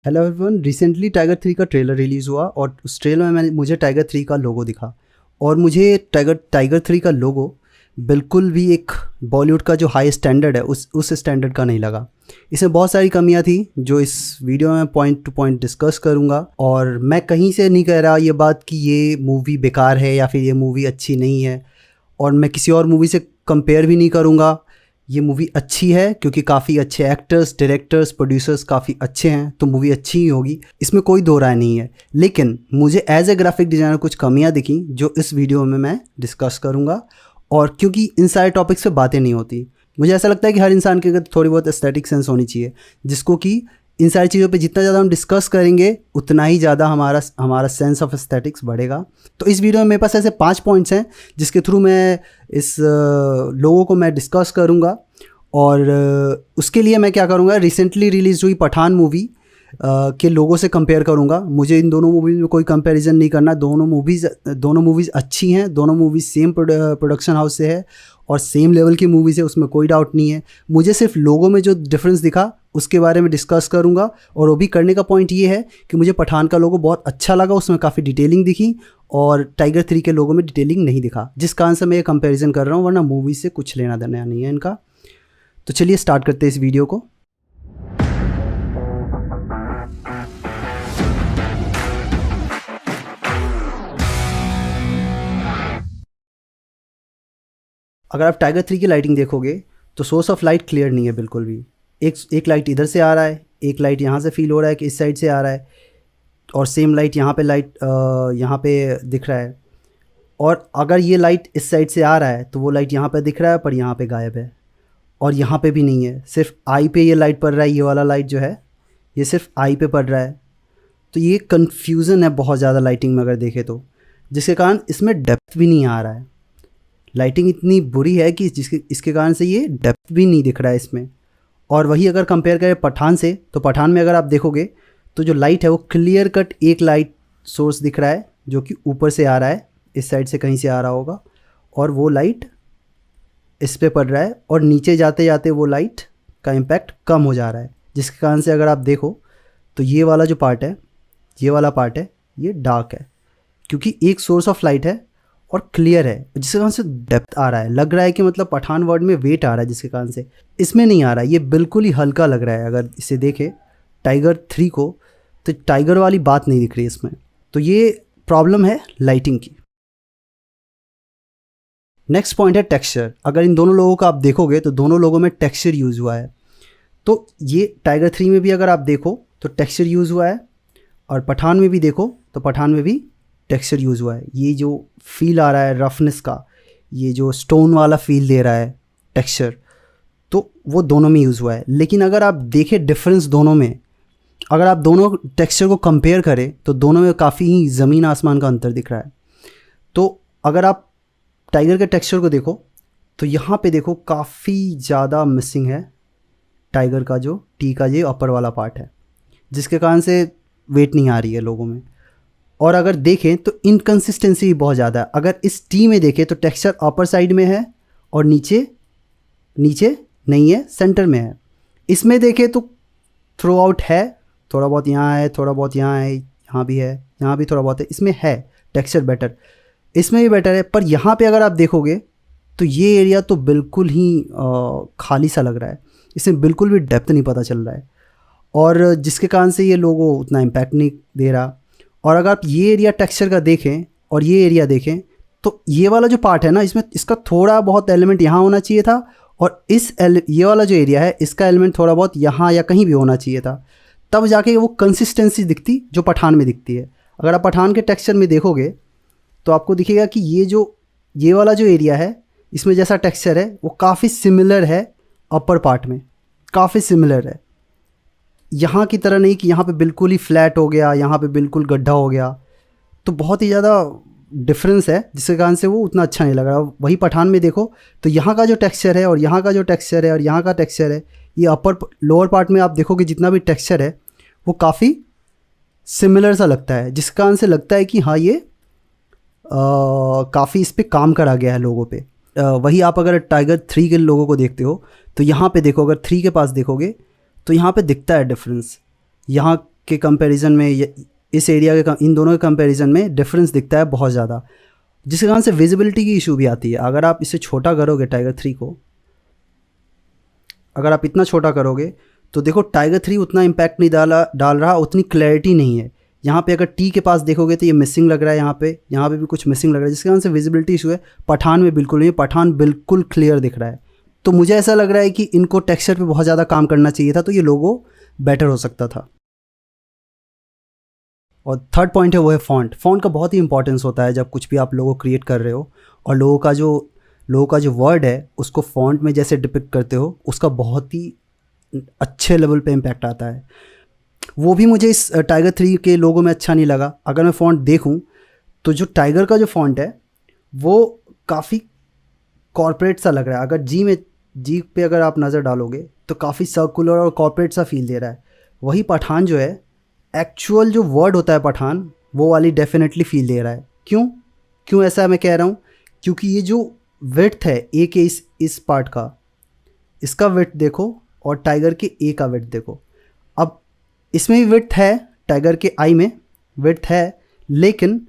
Hello everyone. Recently tiger 3 का trailer release हुआ और उस ट्रेलर में मुझे टाइगर 3 का लोगो दिखा और मुझे टाइगर टाइगर 3 का लोगो बिल्कुल भी एक बॉलीवुड का जो हाई स्टैंडर्ड है उस स्टैंडर्ड का नहीं लगा। इसमें बहुत सारी कमियां थी जो इस वीडियो में पॉइंट टू पॉइंट डिस्कस करूंगा। और मैं कहीं से नहीं कह रहा ये बात कि ये मूवी बेकार है या फिर ये मूवी अच्छी नहीं है, और मैं किसी और मूवी से कंपेयर भी नहीं करूंगा। ये मूवी अच्छी है क्योंकि काफ़ी अच्छे एक्टर्स, डायरेक्टर्स, प्रोड्यूसर्स काफ़ी अच्छे हैं, तो मूवी अच्छी ही होगी, इसमें कोई दो राय नहीं है। लेकिन मुझे एज ए ग्राफिक डिज़ाइनर कुछ कमियां दिखी जो इस वीडियो में मैं डिस्कस करूंगा। और क्योंकि इन सारे टॉपिक्स पे बातें नहीं होती, मुझे ऐसा लगता है कि हर इंसान के अंदर थोड़ी बहुत एस्थेटिक सेंस होनी चाहिए, जिसको कि इन सारी चीज़ों पे जितना ज़्यादा हम डिस्कस करेंगे उतना ही ज़्यादा हमारा हमारा सेंस ऑफ एस्थेटिक्स बढ़ेगा। तो इस वीडियो में मेरे पास ऐसे 5 पॉइंट्स हैं जिसके थ्रू मैं इस लोगों को मैं डिस्कस करूँगा। और उसके लिए मैं क्या करूँगा, रिसेंटली रिलीज़ हुई पठान मूवी के लोगों से कंपेयर करूँगा। मुझे इन दोनों मूवीज़ में कोई कंपैरिजन नहीं करना। दोनों मूवीज़ अच्छी हैं, दोनों मूवीज़ सेम प्रोडक्शन हाउस से है और सेम लेवल की मूवीज़ है, उसमें कोई डाउट नहीं है। मुझे सिर्फ लोगों में जो डिफरेंस दिखा उसके बारे में डिस्कस करूँगा। और वो भी करने का पॉइंट ये है कि मुझे पठान का लोगो बहुत अच्छा लगा, उसमें काफ़ी डिटेलिंग दिखी और टाइगर 3 के लोगों में डिटेलिंग नहीं दिखा, जिस कारण से मैं ये कंपैरिजन कर रहा हूँ, वरना मूवी से कुछ लेना देना नहीं है इनका। तो चलिए स्टार्ट करते हैं इस वीडियो को। अगर आप टाइगर 3 की लाइटिंग देखोगे तो सोर्स ऑफ लाइट क्लियर नहीं है बिल्कुल भी। एक लाइट इधर से आ रहा है, एक लाइट यहाँ से फील हो रहा है कि इस साइड से आ रहा है, और सेम लाइट यहाँ पे दिख रहा है। और अगर ये लाइट इस साइड से आ रहा है तो वो लाइट यहाँ पे दिख रहा है पर यहाँ पे गायब है, और यहाँ पे भी नहीं है। सिर्फ आई पे ये लाइट पड़ रहा है, ये वाला लाइट जो है ये सिर्फ आई पे पड़ रहा है। तो ये कन्फ्यूज़न है बहुत ज़्यादा लाइटिंग में अगर देखें तो, जिसके कारण इसमें डेप्थ भी नहीं आ रहा है। लाइटिंग इतनी बुरी है कि इसके कारण से ये डेप्थ भी नहीं दिख रहा है इसमें। और वही अगर कंपेयर करें पठान से, तो पठान में अगर आप देखोगे तो जो लाइट है वो क्लियर कट एक लाइट सोर्स दिख रहा है जो कि ऊपर से आ रहा है, इस साइड से कहीं से आ रहा होगा, और वो लाइट इस पे पड़ रहा है और नीचे जाते जाते वो लाइट का इम्पैक्ट कम हो जा रहा है, जिसके कारण से अगर आप देखो तो ये वाला जो पार्ट है, ये वाला पार्ट है, ये डार्क है क्योंकि एक सोर्स ऑफ लाइट है और क्लियर है, जिसके कारण से डेप्थ आ रहा है। लग रहा है कि मतलब पठान वर्ड में वेट आ रहा है, जिसके कारण से इसमें नहीं आ रहा है। ये बिल्कुल ही हल्का लग रहा है अगर इसे देखे टाइगर 3 को, तो टाइगर वाली बात नहीं दिख रही इसमें। तो ये प्रॉब्लम है लाइटिंग की। नेक्स्ट पॉइंट है टेक्सचर। अगर इन दोनों लोगों का आप देखोगे तो दोनों लोगों में टेक्सचर यूज़ हुआ है। तो ये टाइगर 3 में भी अगर आप देखो तो टेक्सचर यूज़ हुआ है, और पठान में भी देखो तो पठान में भी टेक्सचर यूज़ हुआ है। ये जो फील आ रहा है रफनेस का, ये जो स्टोन वाला फील दे रहा है टेक्सचर, तो वो दोनों में यूज़ हुआ है। लेकिन अगर आप देखें डिफरेंस दोनों में, अगर आप दोनों टेक्सचर को कंपेयर करें तो दोनों में काफ़ी ही ज़मीन आसमान का अंतर दिख रहा है। तो अगर आप टाइगर के टेक्सचर को देखो तो यहाँ पे देखो काफ़ी ज़्यादा मिसिंग है टाइगर का, जो टी का ये अपर वाला पार्ट है, जिसके कारण से वेट नहीं आ रही है लोगों में। और अगर देखें तो इनकन्सिस्टेंसी भी बहुत ज़्यादा है। अगर इस टी में देखें तो टेक्सचर अपर साइड में है और नीचे नीचे नहीं है, सेंटर में है। इसमें देखें तो थ्रू आउट है, थोड़ा बहुत यहाँ है, थोड़ा बहुत यहाँ है, यहाँ भी है, यहाँ भी थोड़ा बहुत है, इसमें है टेक्सचर बेटर, इसमें भी बेटर है। पर यहाँ पे अगर आप देखोगे तो ये एरिया तो बिल्कुल ही खाली सा लग रहा है, इसमें बिल्कुल भी डेप्थ नहीं पता चल रहा है, और जिसके कारण से ये लोगो उतना इम्पैक्ट नहीं दे रहा। और अगर आप ये एरिया टेक्सचर का देखें और ये एरिया देखें तो ये वाला जो पार्ट है ना, इसमें इसका थोड़ा बहुत एलिमेंट यहाँ होना चाहिए था, और ये वाला जो एरिया है इसका एलिमेंट थोड़ा बहुत यहाँ या कहीं भी होना चाहिए था, तब जाके वो कंसिस्टेंसी दिखती जो पठान में दिखती है। अगर आप पठान के टेक्सचर में देखोगे तो आपको दिखेगा कि ये वाला जो एरिया है इसमें जैसा टेक्सचर है वो काफ़ी सिमिलर है अपर पार्ट में, काफ़ी सिमिलर है। यहाँ की तरह नहीं कि यहाँ पे बिल्कुल ही फ्लैट हो गया, यहाँ पे बिल्कुल गड्ढा हो गया। तो बहुत ही ज़्यादा डिफरेंस है, जिसके कारण से वो उतना अच्छा नहीं लग रहा। वही पठान में देखो तो यहाँ का जो टेक्सचर है और यहाँ का जो टेक्सचर है और यहाँ का टेक्सचर है, ये अपर लोअर पार्ट में आप देखोगे जितना भी टेक्सचर है वो काफ़ी सिमिलर सा लगता है, जिस कारण से लगता है कि हाँ ये काफ़ी इस पर काम करा गया है लोगों पे। वही आप अगर टाइगर 3 के लोगों को देखते हो तो यहाँ पे देखो, अगर 3 के पास देखोगे तो यहाँ पे दिखता है डिफरेंस। यहाँ के कंपैरिजन में इस एरिया के इन दोनों के कंपैरिजन में डिफरेंस दिखता है बहुत ज़्यादा, जिसके कारण से विजिबिलिटी की इशू भी आती है। अगर आप इसे छोटा करोगे टाइगर 3 को, अगर आप इतना छोटा करोगे तो देखो टाइगर 3 उतना इम्पैक्ट नहीं डाल रहा, उतनी क्लैरिटी नहीं है। यहाँ पे अगर टी के पास देखोगे तो ये मिसिंग लग रहा है, यहाँ पे भी कुछ मिसिंग लग रहा है, जिसके कारण से विजिबिलिटी इशू है। पठान में बिल्कुल नहीं, पठान बिल्कुल क्लियर दिख रहा है। तो मुझे ऐसा लग रहा है कि इनको टेक्सचर पे बहुत ज़्यादा काम करना चाहिए था, तो ये लोगो बेटर हो सकता था। और थर्ड पॉइंट है वो है फ़ॉन्ट। फ़ॉन्ट का बहुत ही इंपॉर्टेंस होता है जब कुछ भी आप लोगो क्रिएट कर रहे हो, और लोगों का जो वर्ड है उसको फ़ॉन्ट में जैसे डिपिक्ट करते हो, उसका बहुत ही अच्छे लेवल पे इम्पैक्ट आता है। वो भी मुझे इस टाइगर 3 के लोगो में अच्छा नहीं लगा। अगर मैं फ़ॉन्ट देखूं तो जो टाइगर का जो फ़ॉन्ट है वो काफ़ी कॉर्पोरेट सा लग रहा है। अगर जी पे अगर आप नज़र डालोगे तो काफ़ी सर्कुलर और कॉर्पोरेट सा फील दे रहा है। वही पठान जो है, एक्चुअल जो वर्ड होता है पठान, वो वाली डेफिनेटली फील दे रहा है। क्यों ऐसा मैं कह रहा हूँ? क्योंकि ये जो विड्थ है ए के इस पार्ट का, इसका विड्थ देखो और टाइगर के ए का विड्थ देखो। अब इसमें भी विड्थ है, टाइगर के आई में विड्थ है, लेकिन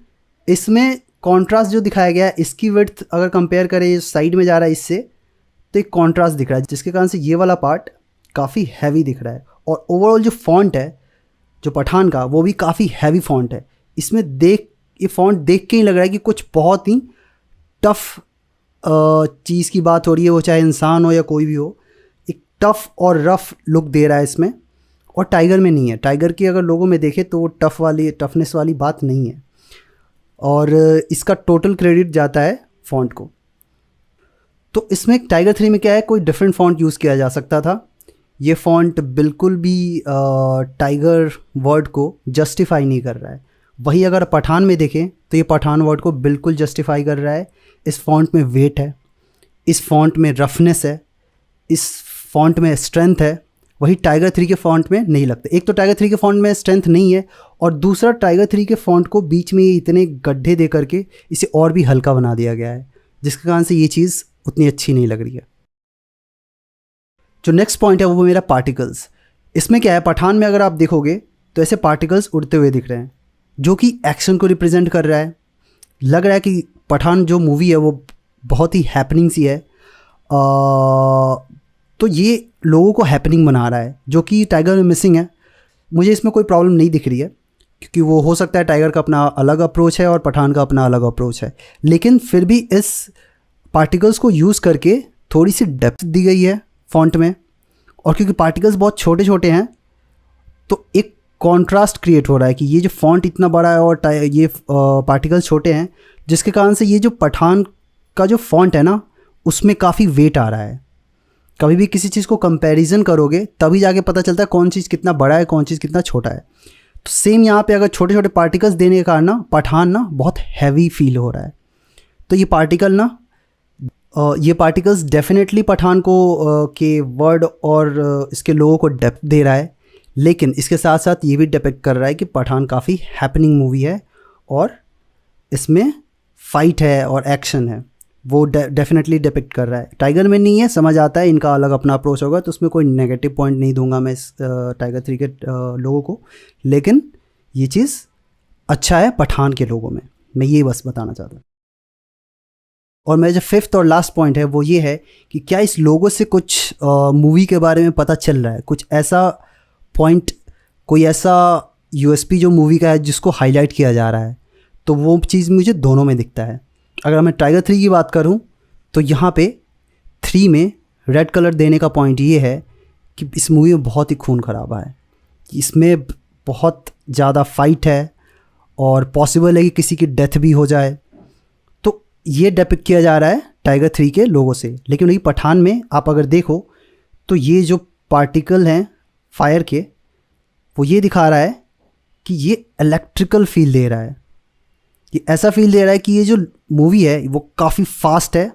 इसमें कॉन्ट्रास्ट जो दिखाया गया है, इसकी विड्थ अगर कंपेयर करें, ये साइड में जा रहा है इससे, तो एक कॉन्ट्रास्ट दिख रहा है, जिसके कारण से ये वाला पार्ट काफ़ी हैवी दिख रहा है। और ओवरऑल जो फॉन्ट है जो पठान का, वो भी काफ़ी हैवी फॉन्ट है। इसमें ये फॉन्ट देख के ही लग रहा है कि कुछ बहुत ही टफ चीज़ की बात हो रही है, वो चाहे इंसान हो या कोई भी हो। एक टफ और रफ लुक दे रहा है इसमें, और टाइगर में नहीं है। टाइगर की अगर लोगों में देखें तो वो टफनेस वाली बात नहीं है, और इसका टोटल क्रेडिट जाता है फ़ॉन्ट को। तो इसमें टाइगर 3 में क्या है, कोई डिफरेंट फ़ॉन्ट यूज़ किया जा सकता था। ये फ़ॉन्ट बिल्कुल भी टाइगर वर्ड को जस्टिफाई नहीं कर रहा है। वही अगर पठान में देखें तो ये पठान वर्ड को बिल्कुल जस्टिफाई कर रहा है। इस फ़ॉन्ट में वेट है, इस फ़ॉन्ट में रफनेस है, इस फ़ॉन्ट में स्ट्रेंथ है। वही टाइगर 3 के फ़ॉन्ट में नहीं लगता। एक तो टाइगर 3 के फ़ॉन्ट में स्ट्रेंथ नहीं है, और दूसरा टाइगर 3 के फ़ॉन्ट को बीच में इतने गड्ढे दे करके इसे और भी हल्का बना दिया गया है, जिसके कारण से ये चीज़ उतनी अच्छी नहीं लग रही है। जो नेक्स्ट पॉइंट है वो मेरा पार्टिकल्स। इसमें क्या है, पठान में अगर आप देखोगे तो ऐसे पार्टिकल्स उड़ते हुए दिख रहे हैं, जो कि एक्शन को रिप्रेजेंट कर रहा है। लग रहा है कि पठान जो मूवी है वो बहुत ही हैपनिंग सी है, तो ये लोगों को हैपनिंग बना रहा है, जो कि टाइगर में मिसिंग है। मुझे इसमें कोई प्रॉब्लम नहीं दिख रही है, क्योंकि वो हो सकता है टाइगर का अपना अलग अप्रोच है और पठान का अपना अलग अप्रोच है, लेकिन फिर भी इस पार्टिकल्स को यूज़ करके थोड़ी सी डेप्थ दी गई है फ़ॉन्ट में। और क्योंकि पार्टिकल्स बहुत छोटे छोटे हैं तो एक कॉन्ट्रास्ट क्रिएट हो रहा है कि ये जो फ़ॉन्ट इतना बड़ा है और ये पार्टिकल्स छोटे हैं, जिसके कारण से ये जो पठान का जो फ़ॉन्ट है ना, उसमें काफ़ी वेट आ रहा है। कभी भी किसी चीज़ को कंपैरिजन करोगे तभी जाके पता चलता है कौन चीज़ कितना बड़ा है, कौन चीज़ कितना छोटा है। तो सेम यहाँ पे अगर छोटे छोटे पार्टिकल्स देने के कारण ना पठान ना बहुत हैवी फील हो रहा है। तो ये पार्टिकल्स डेफिनेटली पठान को के वर्ड और इसके लोगों को डेप्थ दे रहा है, लेकिन इसके साथ साथ ये भी डिपिक्ट कर रहा है कि पठान काफ़ी हैपनिंग मूवी है, और इसमें फ़ाइट है और एक्शन है, वो डेफिनेटली डिपिक्ट कर रहा है। टाइगर में नहीं है, समझ आता है, इनका अलग अपना अप्रोच होगा, तो उसमें कोई नेगेटिव पॉइंट नहीं दूंगा मैं इस टाइगर 3 के लोगों को, लेकिन ये चीज़ अच्छा है पठान के लोगों में। मैं ये बस बताना चाहता हूँ। और मेरा जो फिफ्थ और लास्ट पॉइंट है वो ये है कि क्या इस लोगो से कुछ मूवी के बारे में पता चल रहा है, कुछ ऐसा पॉइंट, कोई ऐसा यूएसपी जो मूवी का है जिसको हाईलाइट किया जा रहा है। तो वो चीज़ मुझे दोनों में दिखता है। अगर मैं टाइगर 3 की बात करूं तो यहाँ पे 3 में रेड कलर देने का पॉइंट ये है कि इस मूवी में बहुत ही खून खराबा है, इसमें बहुत ज़्यादा फाइट है और पॉसिबल है कि किसी की डेथ भी हो जाए। तो ये डिपिक्ट किया जा रहा है टाइगर 3 के लोगों से। लेकिन वही पठान में आप अगर देखो तो ये जो पार्टिकल हैं फायर के, वो ये दिखा रहा है कि ये इलेक्ट्रिकल फील दे रहा है। ये ऐसा फील दे रहा है कि ये जो मूवी है वो काफ़ी फास्ट है,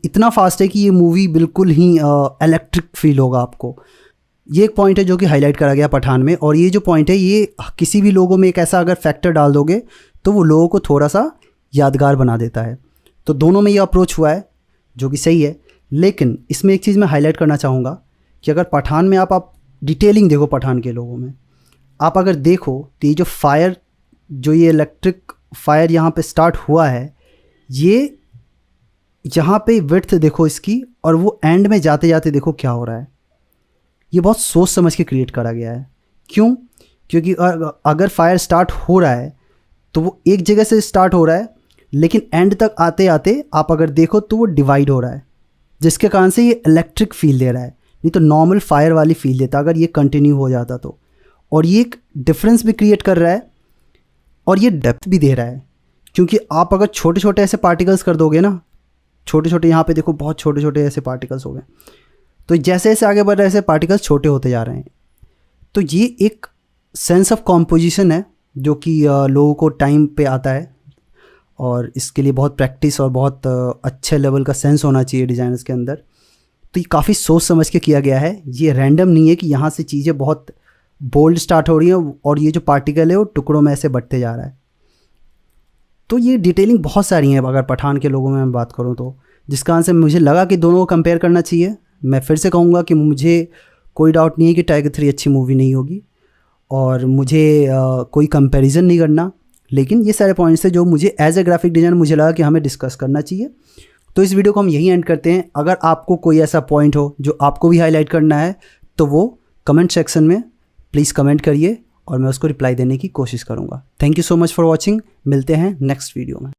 इतना फास्ट है कि ये मूवी बिल्कुल ही इलेक्ट्रिक फील होगा आपको। ये एक पॉइंट है जो कि हाईलाइट करा गया पठान में। और ये जो पॉइंट है ये किसी भी लोगों में एक ऐसा अगर फैक्टर डाल दोगे तो वो लोगों को थोड़ा सा यादगार बना देता है। तो दोनों में ये अप्रोच हुआ है जो कि सही है। लेकिन इसमें एक चीज़ मैं हाईलाइट करना चाहूँगा कि अगर पठान में आप डिटेलिंग देखो, पठान के लोगों में आप अगर देखो तो ये जो फायर, जो ये इलेक्ट्रिक फायर यहाँ पे स्टार्ट हुआ है, ये यहाँ पे विड्थ देखो इसकी, और वो एंड में जाते जाते देखो क्या हो रहा है। ये बहुत सोच समझ के क्रिएट करा गया है। क्यों? क्योंकि अगर फायर स्टार्ट हो रहा है तो वो एक जगह से स्टार्ट हो रहा है, लेकिन एंड तक आते आते आप अगर देखो तो वो डिवाइड हो रहा है, जिसके कारण से ये इलेक्ट्रिक फील दे रहा है, नहीं तो नॉर्मल फायर वाली फील देता अगर ये कंटिन्यू हो जाता तो। और ये एक डिफरेंस भी क्रिएट कर रहा है और ये डेप्थ भी दे रहा है, क्योंकि आप अगर छोटे छोटे ऐसे पार्टिकल्स कर दोगे ना, छोटे छोटे, यहाँ पे देखो बहुत छोटे छोटे ऐसे पार्टिकल्स हो गए, तो जैसे जैसे आगे बढ़ रहे ऐसे पार्टिकल्स छोटे होते जा रहे हैं। तो ये एक सेंस ऑफ कॉम्पोजिशन है जो कि लोगों को टाइम पे आता है, और इसके लिए बहुत प्रैक्टिस और बहुत अच्छे लेवल का सेंस होना चाहिए डिज़ाइनर्स के अंदर। तो ये काफ़ी सोच समझ के किया गया है, ये रैंडम नहीं है कि यहाँ से चीज़ें बहुत बोल्ड स्टार्ट हो रही हैं और ये जो पार्टिकल है वो टुकड़ों में ऐसे बढ़ते जा रहा है। तो ये डिटेलिंग बहुत सारी हैं अगर पठान के लोगों में मैं बात करूँ तो, जिस कारण से मुझे लगा कि दोनों को कंपेयर करना चाहिए। मैं फिर से कहूँगा कि मुझे कोई डाउट नहीं है कि टाइगर 3 अच्छी मूवी नहीं होगी, और मुझे कोई कंपैरिजन नहीं करना, लेकिन ये सारे पॉइंट्स थे जो मुझे एज ए ग्राफिक डिज़ाइनर मुझे लगा कि हमें डिस्कस करना चाहिए। तो इस वीडियो को हम यहीं एंड करते हैं। अगर आपको कोई ऐसा पॉइंट हो जो आपको भी हाईलाइट करना है तो वो कमेंट सेक्शन में प्लीज़ कमेंट करिए और मैं उसको रिप्लाई देने की कोशिश करूँगा। Thank you so much for watching. मिलते हैं नेक्स्ट वीडियो में।